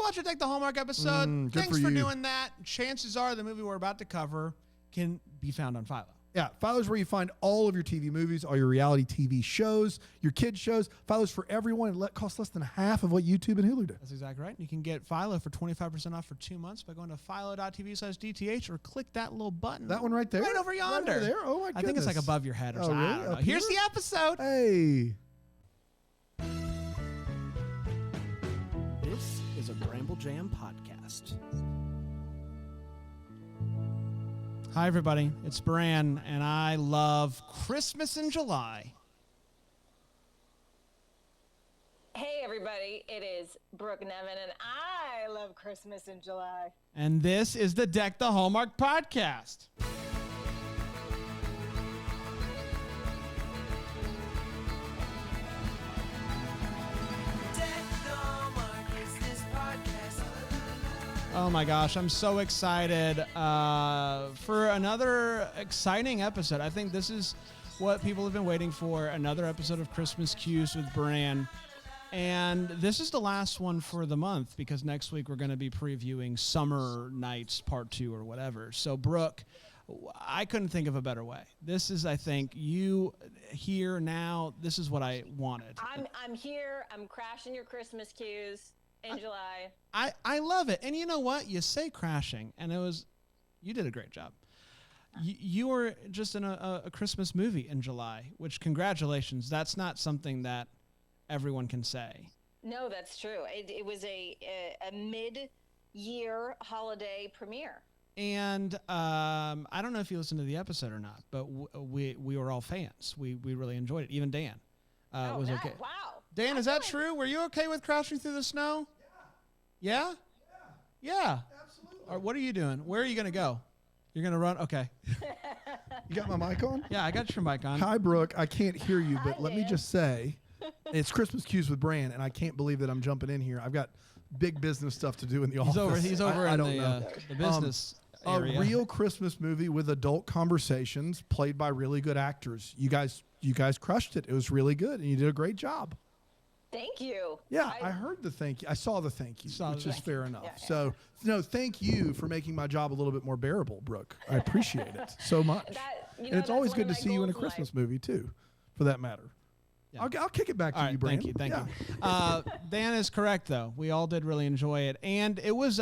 watch a Deck the Hallmark episode. Thanks for you. doing that. Chances are the movie we're about to cover can be found on Philo. Yeah, Philo's where you find all of your TV movies, all your reality TV shows, your kids shows. Philo's for everyone. It costs less than half of what YouTube and Hulu do. That's exactly right. You can get Philo for 25% off for 2 months by going to philo.tv/DTH or click that little button. That one right there? Right over yonder. Right over there? Oh, my goodness. I think it's like above your head or something. Really? I don't know. Up here? Here's the episode. Hey. This is a Bramble Jam podcast. Hi, everybody. It's Bran, and I love Christmas in July. Hey, everybody. It is Brooke Nevin, and I love Christmas in July. And this is the Deck the Hallmark podcast. Oh my gosh, I'm so excited for another exciting episode. I think this is what people have been waiting for, another episode of Christmas Cues with Bran. And this is the last one for the month because next week we're going to be previewing Summer Nights Part 2 or whatever. So, Brooke, I couldn't think of a better way. This is, I think, you here now. This is what I wanted. I'm here. I'm crashing your Christmas cues. In July. I love it. And you know what? You say crashing, and you did a great job. You were just in a Christmas movie in July, which congratulations. That's not something that everyone can say. No, that's true. It was a mid-year holiday premiere. And I don't know if you listened to the episode or not, but we were all fans. We really enjoyed it. Even Dan was okay. Wow. Dan, is that true? Were you okay with crashing through the snow? Yeah? Yeah. Absolutely. What are you doing? Where are you going to go? You're going to run? Okay. You got my mic on? Yeah, I got your mic on. Hi, Brooke. I can't hear you, but let me just say, it's Christmas Cues with Bran, and I can't believe that I'm jumping in here. I've got big business stuff to do in the office. He's over in the business area. A real Christmas movie with adult conversations played by really good actors. You guys crushed it. It was really good, and you did a great job. Thank you. Yeah, I heard the thank you. I saw the thank you, which is fair enough. Yeah. So, no, thank you for making my job a little bit more bearable, Brooke. I appreciate it so much. And it's always good to see you in a Christmas movie, too, for that matter. Yeah. I'll kick it back to you, Brandon. Thank you. Dan is correct, though. We all did really enjoy it. And it was...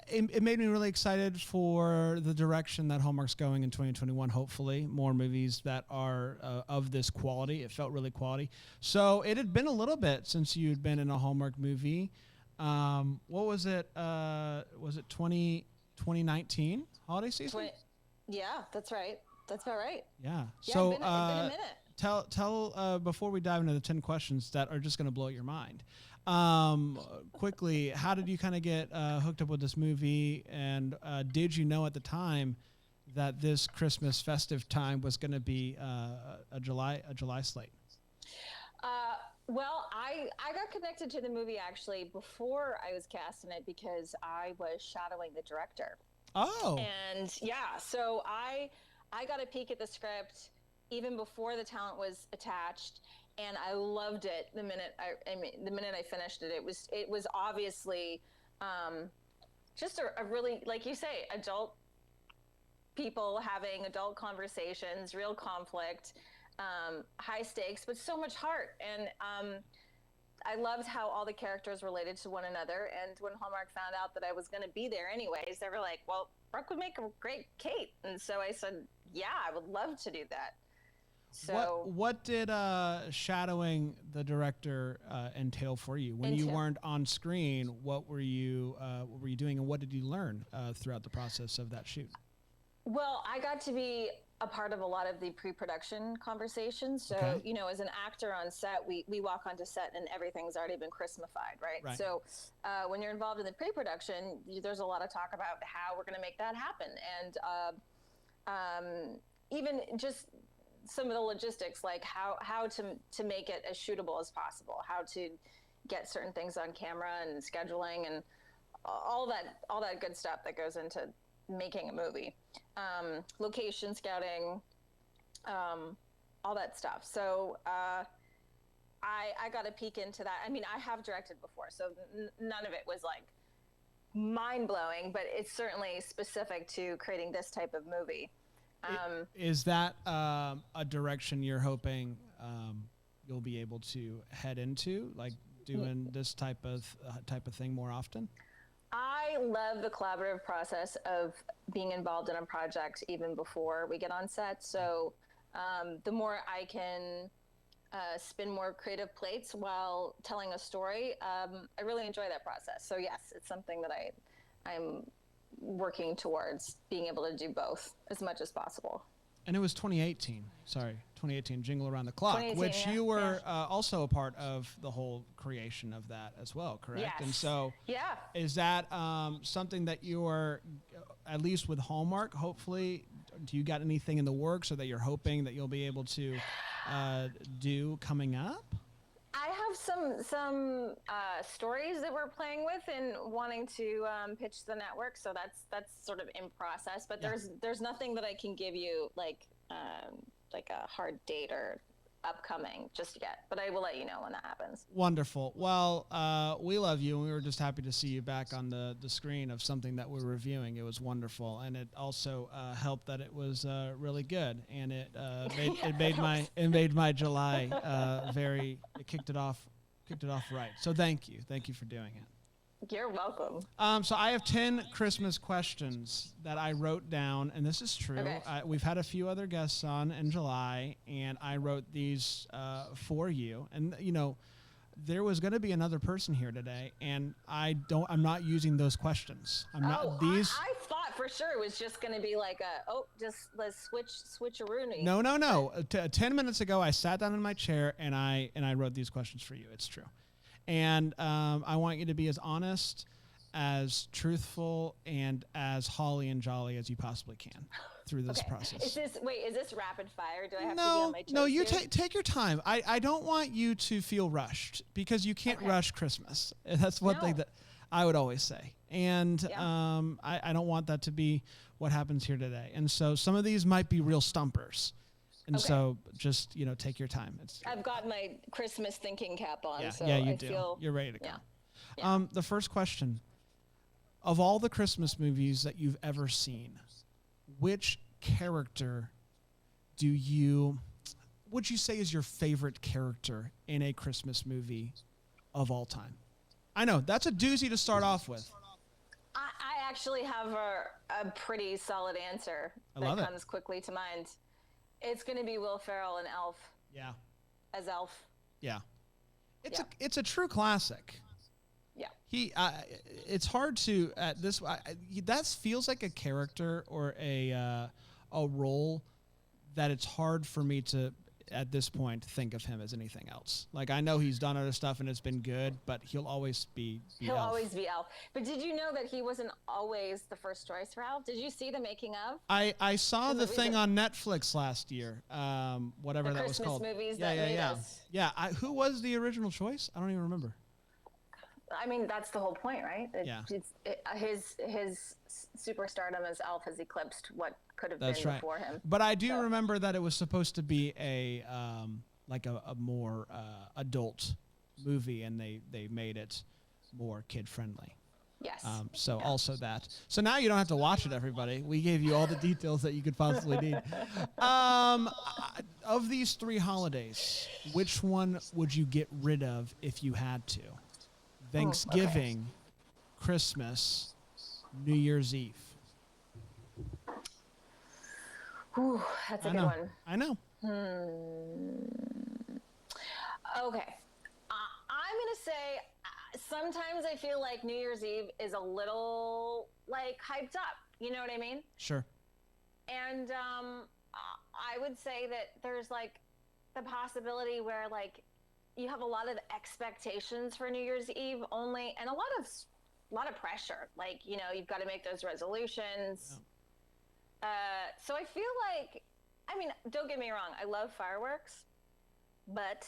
It made me really excited for the direction that Hallmark's going in 2021, hopefully. More movies that are of this quality. It felt really quality. So it had been a little bit since you'd been in a Hallmark movie. What was it? Was it 2019 holiday season? Yeah, that's right. That's about right. Yeah. Yeah, So it's been a minute. Tell before we dive into the 10 questions that are just going to blow your mind. Quickly, how did you kind of get hooked up with this movie? And did you know at the time that this Christmas festive time was going to be a July slate? Well, I got connected to the movie actually before I was cast in it because I was shadowing the director. Oh. And yeah, so I got a peek at the script even before the talent was attached. And I loved it the minute I finished it. It was obviously just a really, like you say, adult people having adult conversations, real conflict, high stakes, but so much heart. And I loved how all the characters related to one another. And when Hallmark found out that I was going to be there anyways, they were like, well, Brooke would make a great Kate. And so I said, yeah, I would love to do that. So what did shadowing the director entail for you when you weren't on screen? What were you doing, and what did you learn throughout the process of that shoot? Well, I got to be a part of a lot of the pre-production conversations. So, Okay. As an actor on set, we walk onto set and everything's already been Christmasified, right? So when you're involved in the pre-production, there's a lot of talk about how we're going to make that happen. And even just some of the logistics, like how to make it as shootable as possible, how to get certain things on camera and scheduling and all that good stuff that goes into making a movie, location scouting, all that stuff. So I got a peek into that. I mean, I have directed before, so none of it was like mind-blowing, but it's certainly specific to creating this type of movie. Is that a direction you're hoping you'll be able to head into, like doing this type of thing more often? I love the collaborative process of being involved in a project even before we get on set. So the more I can spin more creative plates while telling a story, I really enjoy that process. So yes, it's something that I'm working towards being able to do both as much as possible. And it was 2018, Jingle Around the Clock, which you were also a part of the whole creation of that as well, correct? Yes. And so is that something that you are, at least with Hallmark, hopefully, do you got anything in the works or that you're hoping that you'll be able to do coming up? I have some stories that we're playing with and wanting to pitch the network, so that's sort of in process. But there's nothing that I can give you like a hard date or upcoming just yet. But I will let you know when that happens. Wonderful. Well, we love you, and we were just happy to see you back on the screen of something that we're reviewing. It was wonderful, and it also helped that it was really good, and it made my July it kicked it off right. So thank you for doing it. You're welcome. So I have 10 Christmas questions that I wrote down, and this is true. Okay. We've had a few other guests on in July, and I wrote these for you. And there was going to be another person here today, and I'm not using those questions. I thought for sure it was just going to be like let's switcheroo. No. 10 minutes ago, I sat down in my chair and I wrote these questions for you. It's true. And I want you to be as honest, as truthful, and as holly and jolly as you possibly can through this process. Is this rapid fire? Do I have to be on my toes? No, you take your time. I don't want you to feel rushed because you can't rush Christmas. That's one thing that I would always say. And I don't want that to be what happens here today. And so some of these might be real stumpers. And so just, take your time. I've got my Christmas thinking cap on. You do. You're ready to go. Yeah. The first question, of all the Christmas movies that you've ever seen, which character would you say is your favorite character in a Christmas movie of all time? I know, that's a doozy to start off with. I actually have a pretty solid answer that comes quickly to mind. It's going to be Will Ferrell in Elf. Yeah. As Elf. Yeah. It's a true classic. Yeah. It's hard to that feels like a character or a role that it's hard for me to at this point think of him as anything else. Like, I know he's done other stuff and it's been good, but he'll always be Elf. Always be Elf. But did you know that he wasn't always the first choice for Elf? Did you see the making of? I saw the thing on Netflix last year, whatever that was called. Christmas movies that made us. Yeah, who was the original choice? I don't even remember. I mean, that's the whole point, right? His superstardom as Elf has eclipsed what could have been before him. But I do remember that it was supposed to be a more adult movie, and they made it more kid friendly. Yes. Also that. So now you don't have to watch it, everybody. We gave you all the details that you could possibly need. Of these three holidays, which one would you get rid of if you had to? Thanksgiving, Christmas, New Year's Eve. Ooh, that's a good one. I know. Okay. I'm going to say sometimes I feel like New Year's Eve is a little hyped up. You know what I mean? Sure. And I would say that there's the possibility where you have a lot of expectations for New Year's Eve only, and a lot of pressure. You've got to make those resolutions. Yeah. So I feel don't get me wrong, I love fireworks, but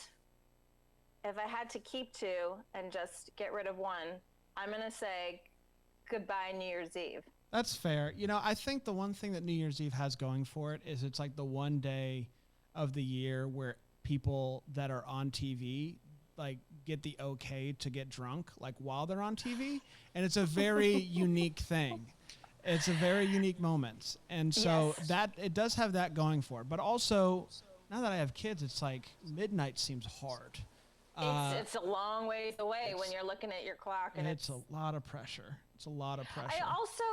if I had to keep two and just get rid of one, I'm going to say goodbye New Year's Eve. That's fair. I think the one thing that New Year's Eve has going for it is it's the one day of the year where people that are on TV like get the okay to get drunk like while they're on TV, and it's a very unique thing. It's a very unique moment, and so that it does have that going for it. But also, now that I have kids, it's like midnight seems hard. It's a long ways away when you're looking at your clock, and it's a lot of pressure. It's a lot of pressure. I also,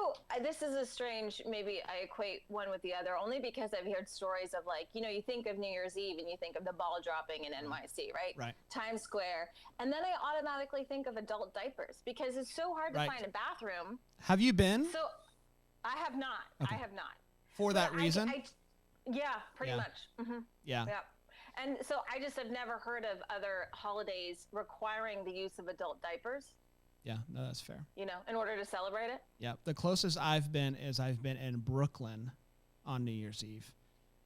this is a strange, maybe I equate one with the other, only because I've heard stories of like, you know, you think of New Year's Eve and you think of the ball dropping in NYC, right? Right. Times Square. And then I automatically think of adult diapers because it's so hard to find a bathroom. Have you been? So I have not. Okay. I have not. For that reason? Yeah, pretty much. Mm-hmm. Yeah. And so I just have never heard of other holidays requiring the use of adult diapers. Yeah, no, that's fair. You know, in order to celebrate it? Yeah, the closest I've been is I've been in Brooklyn on New Year's Eve,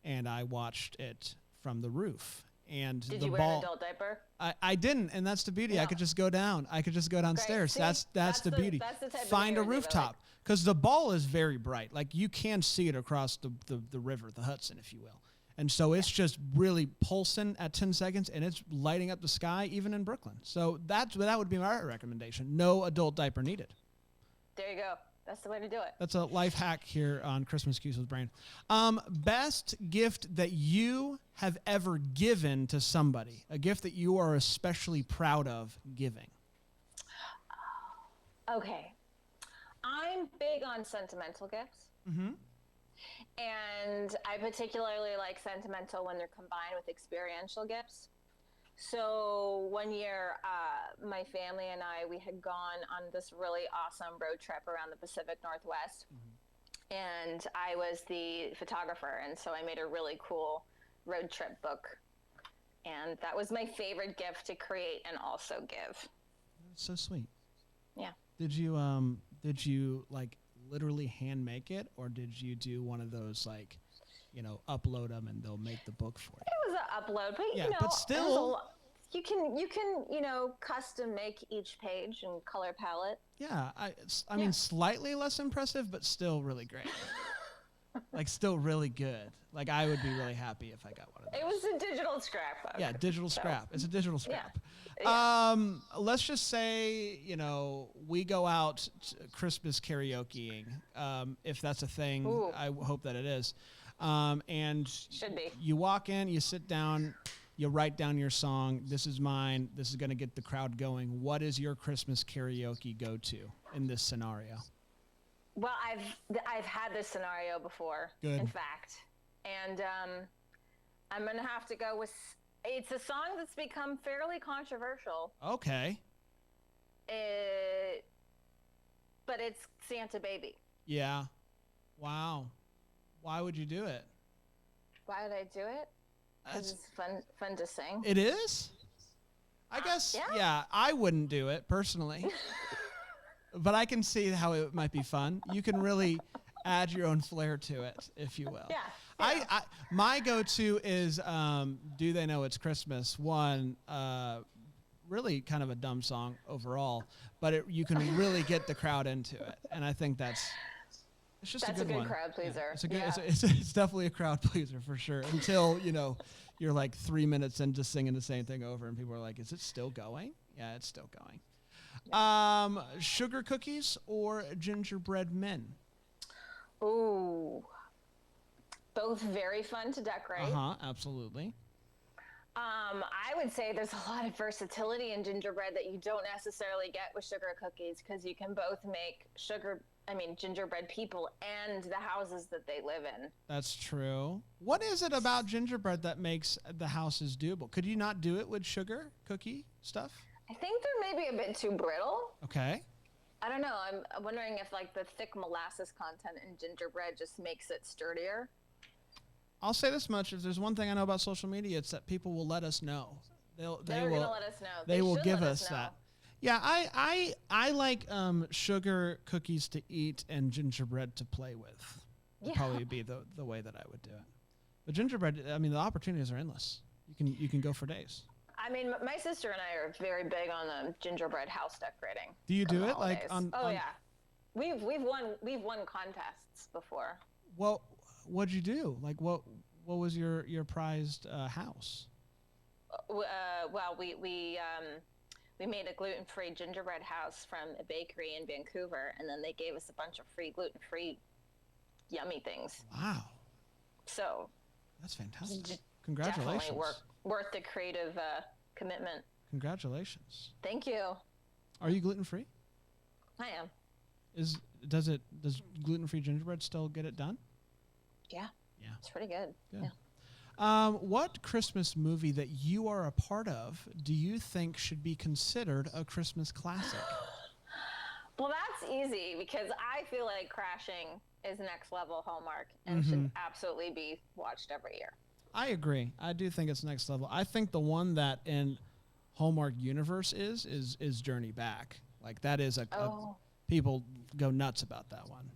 and I watched it from the roof. And did you wear an adult diaper? I didn't, and that's the beauty. No. I could just go down. I could just go downstairs. That's the beauty. That's the type Find of a rooftop, because the ball is very bright. Like you can see it across the river, the Hudson, if you will. And so it's just really pulsing at 10 seconds, and it's lighting up the sky, even in Brooklyn. So that would be my recommendation. No adult diaper needed. There you go. That's the way to do it. That's a life hack here on Christmas Cues with Bran. Best gift that you have ever given to somebody, a gift that you are especially proud of giving. Okay. I'm big on sentimental gifts. Mm-hmm. And I particularly like sentimental when they're combined with experiential gifts. So one year, my family and we had gone on this really awesome road trip around the Pacific Northwest. Mm-hmm. And I was the photographer. And so I made a really cool road trip book. And that was my favorite gift to create and also give. That's so sweet. Yeah. Did you like literally hand make it, or did you do one of those like, you know, upload them and they'll make the book for you? It was an upload, but you know, but still, you can you know, custom make each page and color palette. Yeah, I mean, slightly less impressive, but still really great. Like still really good. Like I would be really happy if I got one of those. It was a digital scrapbook. Yeah, digital scrap. It's a digital scrap. Yeah. Let's just say, you know, we go out Christmas karaokeing, if that's a thing. Ooh. I hope that it is. And should be. You walk in, you sit down, you write down your song. This is mine. This is going to get the crowd going. What is your Christmas karaoke go-to in this scenario? Well, I've had this scenario before, Good. In fact. And I'm going to have to go with, it's a song that's become fairly controversial. Okay. But it's Santa Baby. Yeah. Wow. Why would you do it? Why would I do it? Because it's fun to sing. It is? I guess, yeah, I wouldn't do it personally. But I can see how it might be fun. You can really add your own flair to it, if you will. Yeah. I my go-to is Do They Know It's Christmas? One, really kind of a dumb song overall, but you can really get the crowd into it. And I think it's just a good one. That's a good crowd pleaser. Yeah, it's a good, it's definitely a crowd pleaser for sure. Until, you know, you're like 3 minutes into singing the same thing over and people are like, is it still going? Yeah, it's still going. Sugar cookies or gingerbread men? Ooh, both very fun to decorate. Absolutely. I would say there's a lot of versatility in gingerbread that you don't necessarily get with sugar cookies, because you can both make gingerbread people and the houses that they live in. That's true. What is it about gingerbread that makes the houses doable? Could you not do it with sugar cookie stuff? I think they're maybe a bit too brittle. Okay. I don't know. I'm wondering if like the thick molasses content in gingerbread just makes it sturdier. I'll say this much: if there's one thing I know about social media, it's that people will let us know. They're going to let us know. They will give us that. Yeah, I like sugar cookies to eat and gingerbread to play with. Would probably be the way that I would do it. But gingerbread, I mean, the opportunities are endless. You can go for days. I mean, my sister and I are very big on the gingerbread house decorating. Do you do it like on? Oh yeah, we've won contests before. Well, what'd you do? Like what was your prized house? well, we made a gluten-free gingerbread house from a bakery in Vancouver, and then they gave us a bunch of free gluten-free yummy things. Wow. So that's fantastic. Congratulations. Definitely worth the creative commitment. Congratulations. Thank you. Are you gluten-free? I am. Does gluten-free gingerbread still get it done? Yeah. Yeah. It's pretty good. Good. Yeah. What Christmas movie that you are a part of do you think should be considered a Christmas classic? Well, that's easy because I feel like Crashing is next level Hallmark and should absolutely be watched every year. I agree. I do think it's next level. I think the one that in Hallmark universe is Journey Back. Like that is people go nuts about that one.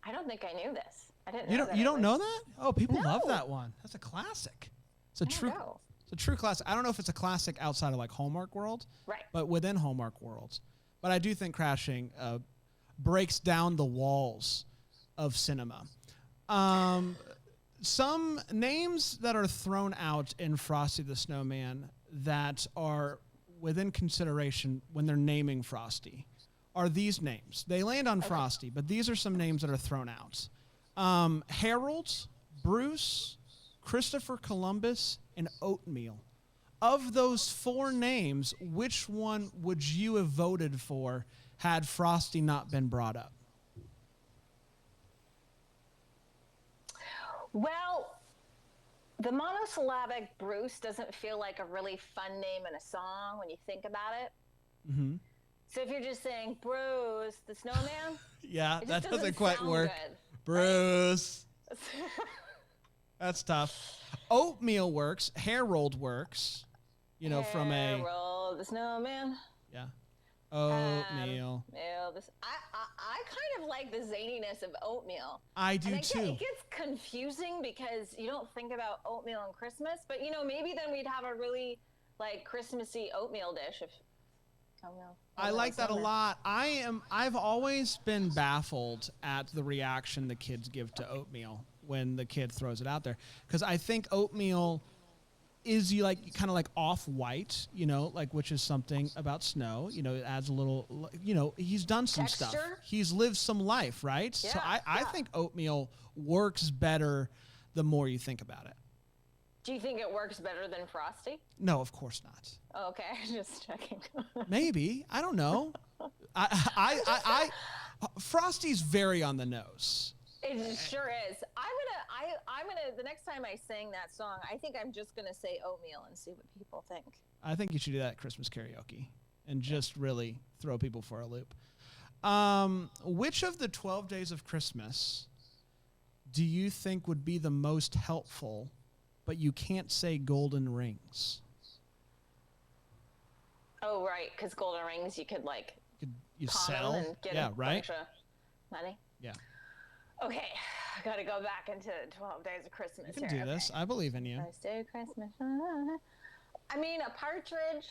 I don't think I knew this. I didn't. You don't know that? Oh, people love that one. That's a classic. It's a true classic. I don't know if it's a classic outside of like Hallmark world, right? But within Hallmark worlds. But I do think Crashing breaks down the walls of cinema. Some names that are thrown out in Frosty the Snowman that are within consideration when they're naming Frosty are these names. They land on Frosty, but these are some names that are thrown out. Harold, Bruce, Christopher Columbus, and Oatmeal. Of those four names, which one would you have voted for had Frosty not been brought up? Well, the monosyllabic Bruce doesn't feel like a really fun name in a song when you think about it. Mm-hmm. So if you're just saying Bruce the Snowman, yeah, that doesn't quite work. Good, Bruce. Right? That's tough. Oatmeal works. Harold works. You know, from a Harold the Snowman. Yeah. Oatmeal. I kind of like the zaniness of Oatmeal. I do too. It gets confusing because you don't think about oatmeal and Christmas, but you know, maybe then we'd have a really like Christmassy oatmeal dish if I like that a lot. I've always been baffled at the reaction the kids give to oatmeal when the kid throws it out there, because I think oatmeal is kind of like off-white, you know, like, which is something about snow, you know, it adds a little, you know, he's done some texture. Stuff. He's lived some life, right? Yeah, so I think oatmeal works better the more you think about it. Do you think it works better than Frosty? No, of course not. Oh, okay, just checking. Maybe. I don't know. Frosty's very on the nose. It sure is. I'm gonna. The next time I sing that song, I think I'm just gonna say Oatmeal and see what people think. I think you should do that at Christmas karaoke and just really throw people for a loop. Which of the 12 days of Christmas do you think would be the most helpful, but you can't say golden rings? Oh, right, because golden rings you could you sell and get a bunch of money. Yeah. Okay, I got to go back into 12 days of Christmas. You can do this. I believe in you. First day of Christmas. I mean, a partridge.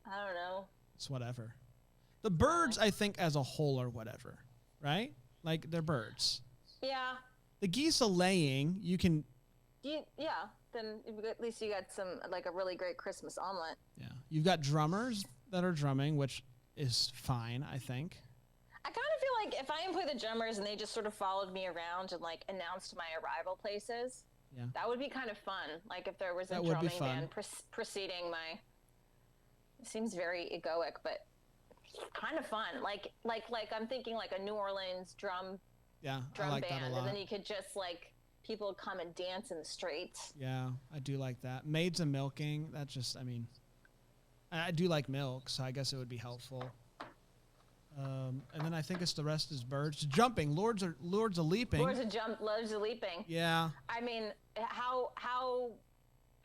I don't know. It's whatever. The birds, I think, as a whole are whatever, right? Like, they're birds. Yeah. The geese are laying. You can... Yeah, then at least you got a really great Christmas omelet. Yeah. You've got drummers that are drumming, which is fine, I think. I kind of feel like if I employ the drummers and they just sort of followed me around and announced my arrival places, that would be kind of fun. Like if there was a drumming band preceding my. It seems very egoic, but kind of fun. Like I'm thinking like a New Orleans drum like band, that a lot. And then you could just people would come and dance in the streets. Yeah, I do like that. Maids and milking. That's just, I mean, I do like milk, so I guess it would be helpful. And then I think the rest is birds. Jumping. Lords are leaping. Lords of leaping. Yeah. I mean, how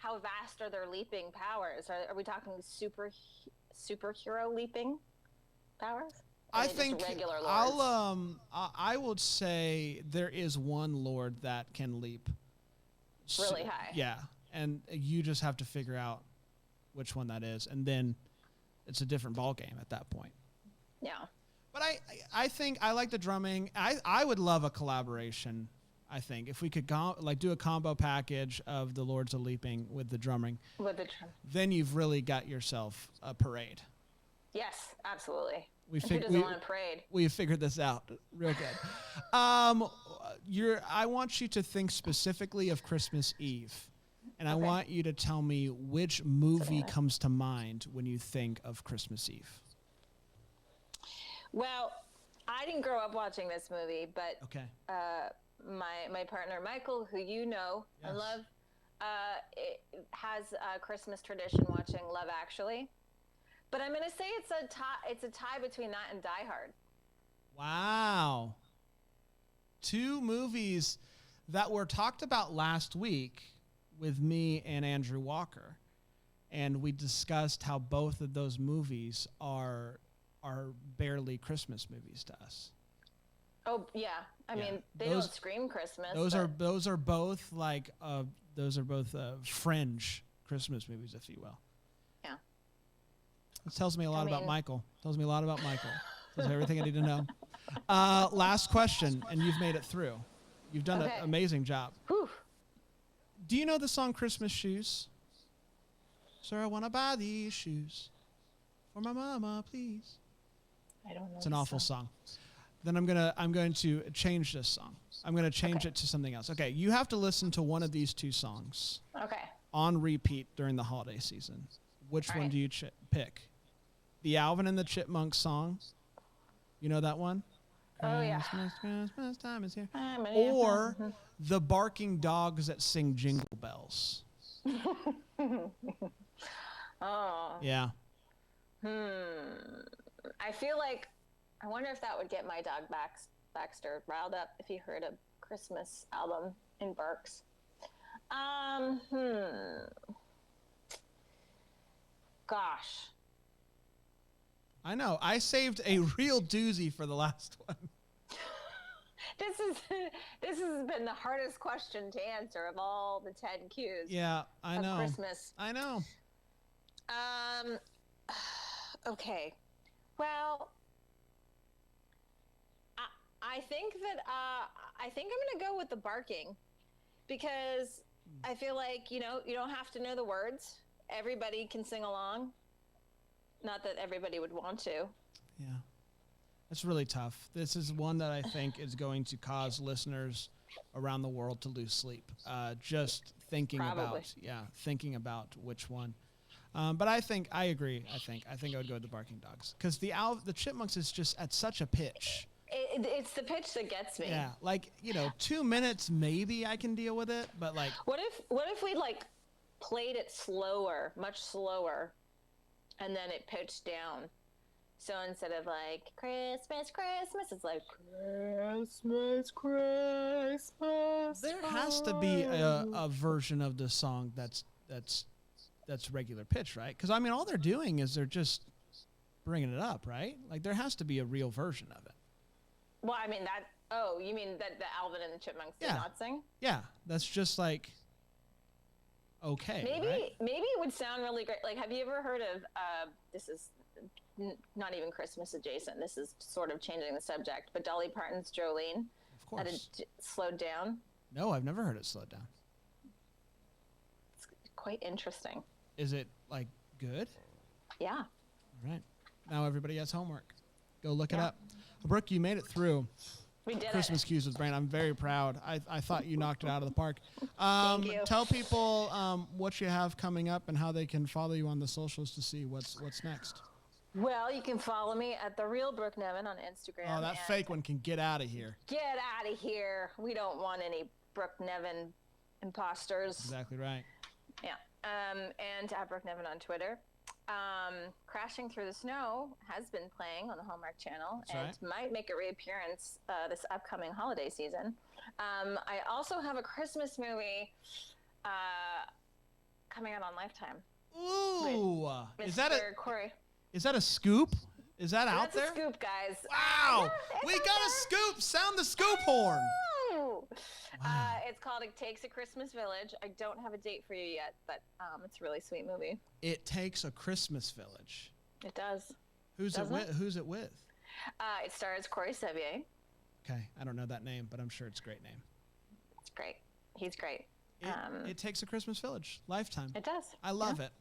vast are their leaping powers? Are we talking superhero leaping powers? I think regular lords? I would say there is one lord that can leap really high. Yeah, and you just have to figure out which one that is, and then it's a different ball game at that point. Yeah. But I think I like the drumming. I would love a collaboration I think if we could do a combo package of the Lords of Leaping with the drumming, then you've really got yourself a parade. Yes, absolutely. Who doesn't want a parade? We figured this out real good. I want you to think specifically of Christmas Eve, and I want you to tell me which movie comes to mind when you think of Christmas Eve. Well, I didn't grow up watching this movie, but my partner Michael, who you know and love, it has a Christmas tradition watching Love Actually. But I'm gonna say it's a tie between that and Die Hard. Wow. 2 movies that were talked about last week with me and Andrew Walker, and we discussed how both of those movies are barely Christmas movies to us. Oh yeah, I mean they don't scream Christmas. Those are both fringe Christmas movies, if you will. Yeah. This tells me a lot about Michael. Tells me a lot about Michael. Tells me everything I need to know. Last question, and you've made it through. You've done an amazing job. Whew. Do you know the song Christmas Shoes? Sir, I want to buy these shoes for my mama, please. I don't know. It's an awful song. Then I'm going to change this song. I'm going to change it to something else. Okay, you have to listen to one of these 2 songs. Okay. On repeat during the holiday season. Which one do you pick? The Alvin and the Chipmunks song. You know that one? Oh yeah. Christmas time is here. Or the barking dogs that sing Jingle Bells. Oh. Yeah. I feel like I wonder if that would get my dog Baxter riled up if he heard a Christmas album in Barks. Gosh. I know. I saved a real doozy for the last one. This has been the hardest question to answer of all the 10 cues. Yeah, I know. Christmas. I know. Okay. Well, I think I'm gonna go with the barking, because I feel like you don't have to know the words. Everybody can sing along. Not that everybody would want to. Yeah. That's really tough. This is one that I think is going to cause listeners around the world to lose sleep. Just thinking about which one. But I agree. I think I would go with the barking dogs, because the Chipmunks is just at such a pitch. It's the pitch that gets me. Yeah, 2 minutes maybe I can deal with it, but what if we played it slower, much slower, and then it pitched down? So instead of Christmas, Christmas, it's Christmas, Christmas. There has to be a version of the song that's regular pitch, right? Because all they're doing is they're just bringing it up, right? There has to be a real version of it. Well, that. Oh, you mean that the Alvin and the Chipmunks did not sing? Yeah, that's just okay. Maybe right? Maybe it would sound really great. Have you ever heard of? This is not even Christmas adjacent. This is sort of changing the subject. But Dolly Parton's Jolene. Of course. That it slowed down. No, I've never heard it slowed down. It's quite interesting. Is it good? Yeah. All right. Now everybody has homework. Go look it up. Brooke, you made it through. We did Christmas Cues with Bran. I'm very proud. I thought you knocked it out of the park. Thank you. Tell people what you have coming up and how they can follow you on the socials to see what's next. Well, you can follow me at The Real Brooke Nevin on Instagram. Oh, that fake one can get out of here. Get out of here. We don't want any Brooke Nevin imposters. Exactly right. Yeah. And at Brooke Nevin on Twitter. Crashing Through the Snow has been playing on the Hallmark Channel. That's and might make a reappearance this upcoming holiday season. I also have a Christmas movie coming out on Lifetime. Ooh, is that Corey? Is that a scoop? Is that out there? That's a scoop, guys. Wow, we got a scoop. Sound the scoop horn. Wow. It's called It Takes a Christmas Village. I don't have a date for you yet, but it's a really sweet movie. It Takes a Christmas Village. It does. Who's it with? It stars Corey Sevier. Okay, I don't know that name, but I'm sure it's a great name. great. He's great. It takes a Christmas Village lifetime. It does. I love it.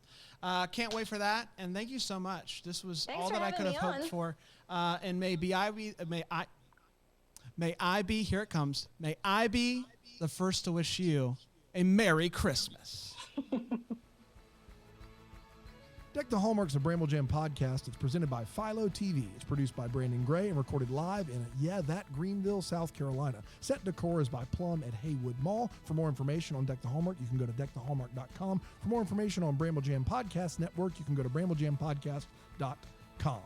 Can't wait for that. And thank you so much. This was Thanks all that I could have hoped for. And may I be, here it comes. May I be the first to wish you a Merry Christmas. Deck the Hallmarks of Bramble Jam podcast. It's presented by Philo TV. It's produced by Brandon Gray and recorded live in, Greenville, South Carolina. Set decor is by Plum at Haywood Mall. For more information on Deck the Hallmark, you can go to deckthehallmark.com. For more information on Bramble Jam Podcast Network, you can go to bramblejampodcast.com.